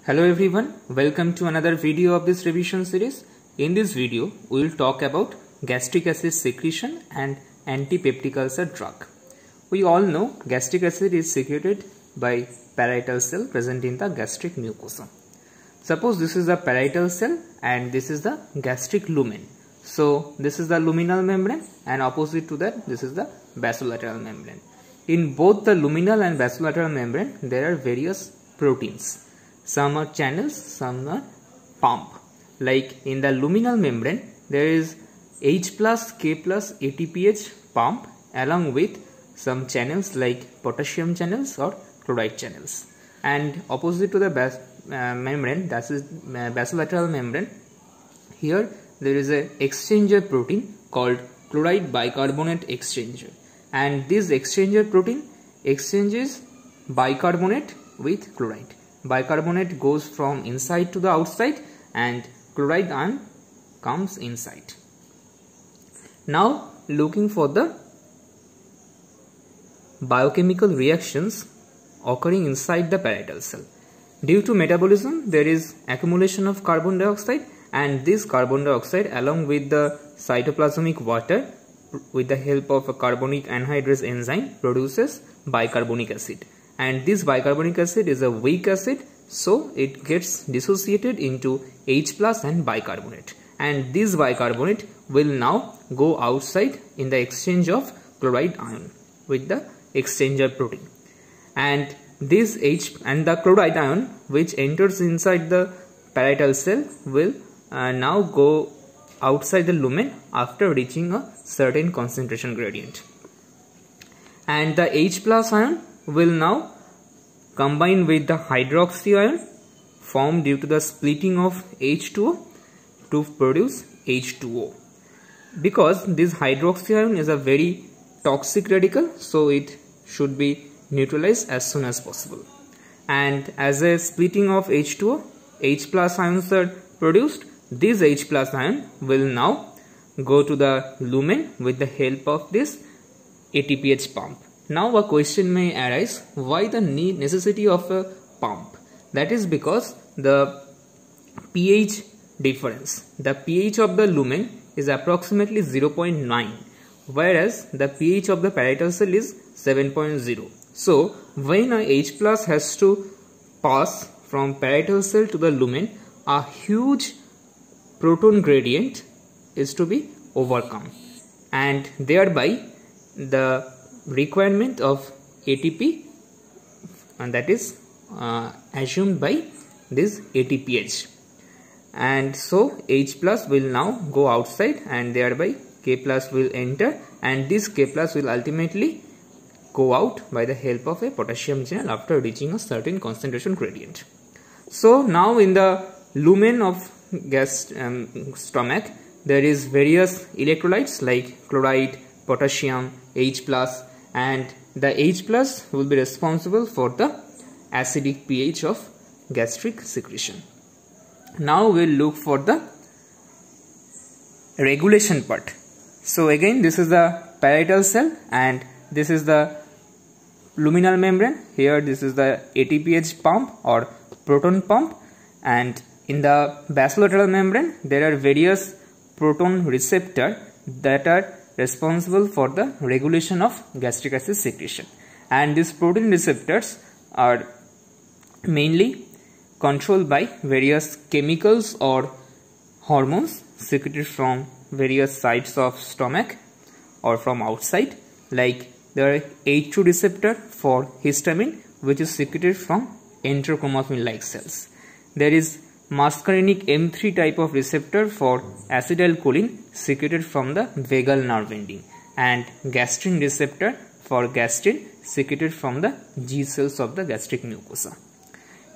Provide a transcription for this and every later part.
Hello everyone, welcome to another video of this revision series. In this video, we will talk about gastric acid secretion and antipeptic ulcer drug. We all know gastric acid is secreted by parietal cell present in the gastric mucosa. Suppose this is the parietal cell and this is the gastric lumen. So this is the luminal membrane and opposite to that this is the basolateral membrane. In both the luminal and basolateral membrane there are various proteins. Some are channels, some are pump. Like in the luminal membrane, there is H plus K plus ATPase pump along with some channels like potassium channels or chloride channels. And opposite to the membrane, that is basolateral membrane, here there is a exchanger protein called chloride bicarbonate exchanger. And this exchanger protein exchanges bicarbonate with chloride. Bicarbonate goes from inside to the outside and chloride ion comes inside. Now looking for the biochemical reactions occurring inside the parietal cell. Due to metabolism there is accumulation of carbon dioxide, and this carbon dioxide along with the cytoplasmic water with the help of a carbonic anhydrase enzyme produces bicarbonic acid. And this bicarbonic acid is a weak acid, so it gets dissociated into H plus and bicarbonate, and this bicarbonate will now go outside in the exchange of chloride ion with the exchanger protein, and this H and the chloride ion which enters inside the parietal cell will now go outside the lumen after reaching a certain concentration gradient, and the H plus ion will now combine with the hydroxy ion formed due to the splitting of H2O to produce H2O. Because this hydroxy ion is a very toxic radical, so it should be neutralized as soon as possible. And as a splitting of H2O, H plus ions are produced. This H plus ion will now go to the lumen with the help of this ATPase pump. Now a question may arise, why the necessity of a pump? That is because the pH difference. The pH of the lumen is approximately 0.9, whereas the pH of the parietal cell is 7.0. So when a H plus has to pass from parietal cell to the lumen, a huge proton gradient is to be overcome, and thereby the requirement of ATP, and that is assumed by this ATPase, and so H plus will now go outside and thereby K plus will enter, and this K plus will ultimately go out by the help of a potassium channel after reaching a certain concentration gradient. So now in the lumen of stomach there is various electrolytes like chloride, potassium, H plus, and the H plus will be responsible for the acidic pH of gastric secretion. Now we'll look for the regulation part. So again, this is the parietal cell and this is the luminal membrane. Here this is the ATPase pump or proton pump, and in the basolateral membrane there are various proton receptors that are responsible for the regulation of gastric acid secretion, and these protein receptors are mainly controlled by various chemicals or hormones secreted from various sides of stomach or from outside. Like there are H2 receptor for histamine which is secreted from enterochromaffin like cells. There is muscarinic M3 type of receptor for acetylcholine secreted from the vagal nerve ending, and gastrin receptor for gastrin secreted from the G cells of the gastric mucosa.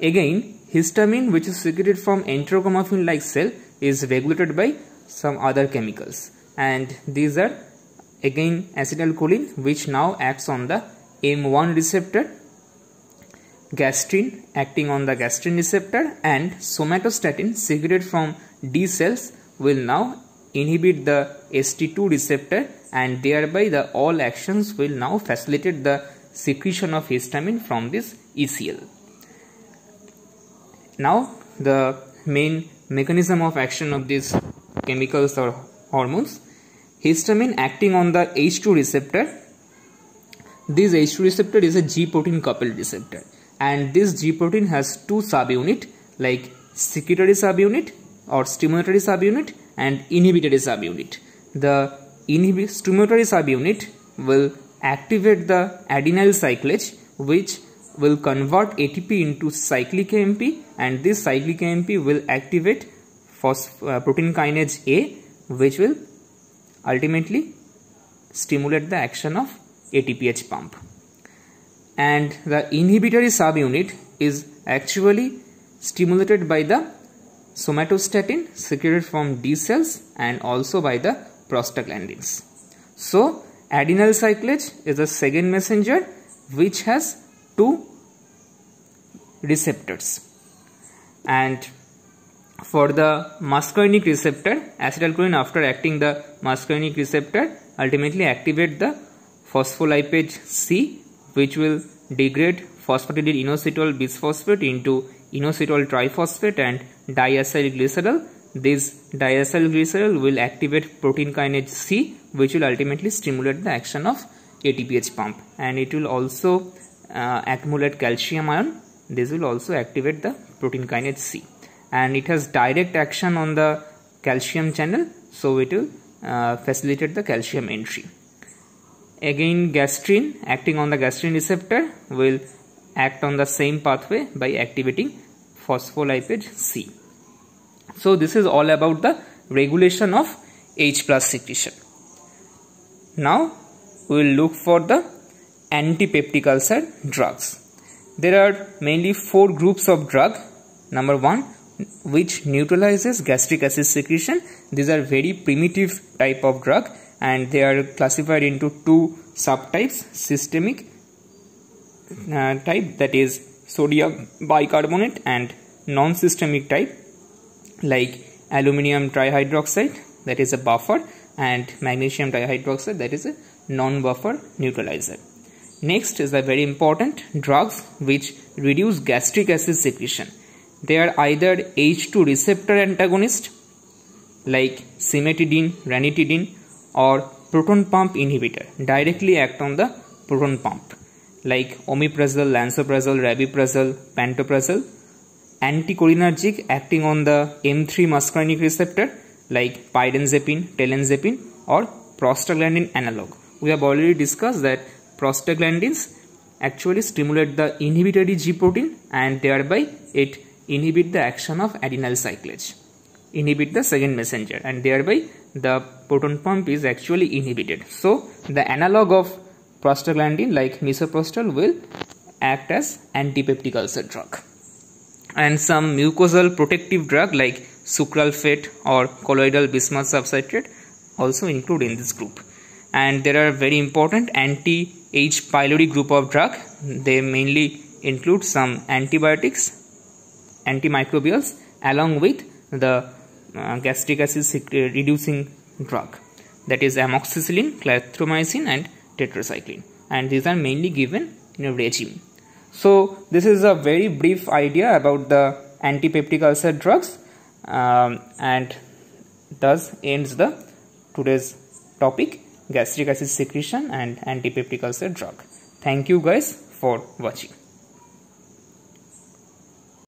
Again, histamine which is secreted from enterochromaffin like cell is regulated by some other chemicals, and these are again acetylcholine which now acts on the M1 receptor, gastrin acting on the gastrin receptor, and somatostatin secreted from D cells will now inhibit the ST2 receptor, and thereby the all actions will now facilitate the secretion of histamine from this ECL. Now the main mechanism of action of these chemicals or hormones. Histamine acting on the H2 receptor. This H2 receptor is a G protein coupled receptor, and this G protein has two subunit like secretory subunit or stimulatory subunit and inhibitory subunit. The stimulatory subunit will activate the adenyl cyclase, which will convert ATP into cyclic AMP, and this cyclic AMP will activate protein kinase A, which will ultimately stimulate the action of ATPase pump. And the inhibitory subunit is actually stimulated by the somatostatin secreted from D cells and also by the prostaglandins. So adenyl cyclase is a second messenger which has two receptors, and for the muscarinic receptor, acetylcholine after acting the muscarinic receptor ultimately activate the phospholipase C, which will degrade phosphatidyl inositol bisphosphate into inositol triphosphate and diacyl glycerol. This diacyl glycerol will activate protein kinase C, which will ultimately stimulate the action of ATPase pump, and it will also accumulate calcium ion. This will also activate the protein kinase C, and it has direct action on the calcium channel, so it will facilitate the calcium entry. Again, gastrin acting on the gastrin receptor will act on the same pathway by activating phospholipase C. So this is all about the regulation of H+ secretion. Now we will look for the antipeptic ulcer drugs. There are mainly 4 groups of drug. Number 1, which neutralizes gastric acid secretion. These are very primitive type of drug, and they are classified into 2 subtypes: systemic type, that is sodium bicarbonate, and non-systemic type like aluminium trihydroxide, that is a buffer, and magnesium dihydroxide, that is a non-buffer neutralizer. Next is the very important drugs which reduce gastric acid secretion. They are either H2 receptor antagonist like cimetidine, ranitidine, or proton pump inhibitor, directly act on the proton pump like omeprazole, lansoprazole, rabeprazole, pantoprazole. Anticholinergic acting on the M3 muscarinic receptor like pirenzepine, telenzepine, or prostaglandin analog. We have already discussed that prostaglandins actually stimulate the inhibitory G protein, and thereby it inhibit the action of adenyl cyclase, inhibit the second messenger, and thereby the proton pump is actually inhibited. So the analog of prostaglandin like misoprostol will act as antipeptic ulcer drug. And some mucosal protective drug like sucralfate or colloidal bismuth subcitrate also include in this group. And there are very important anti-H. pylori group of drug. They mainly include some antibiotics, antimicrobials, along with the gastric acid reducing drug, that is amoxicillin, clarithromycin, and tetracycline, and these are mainly given in a regime. So this is a very brief idea about the antipeptic ulcer drugs, and thus ends the today's topic, gastric acid secretion and antipeptic ulcer drug. Thank you guys for watching.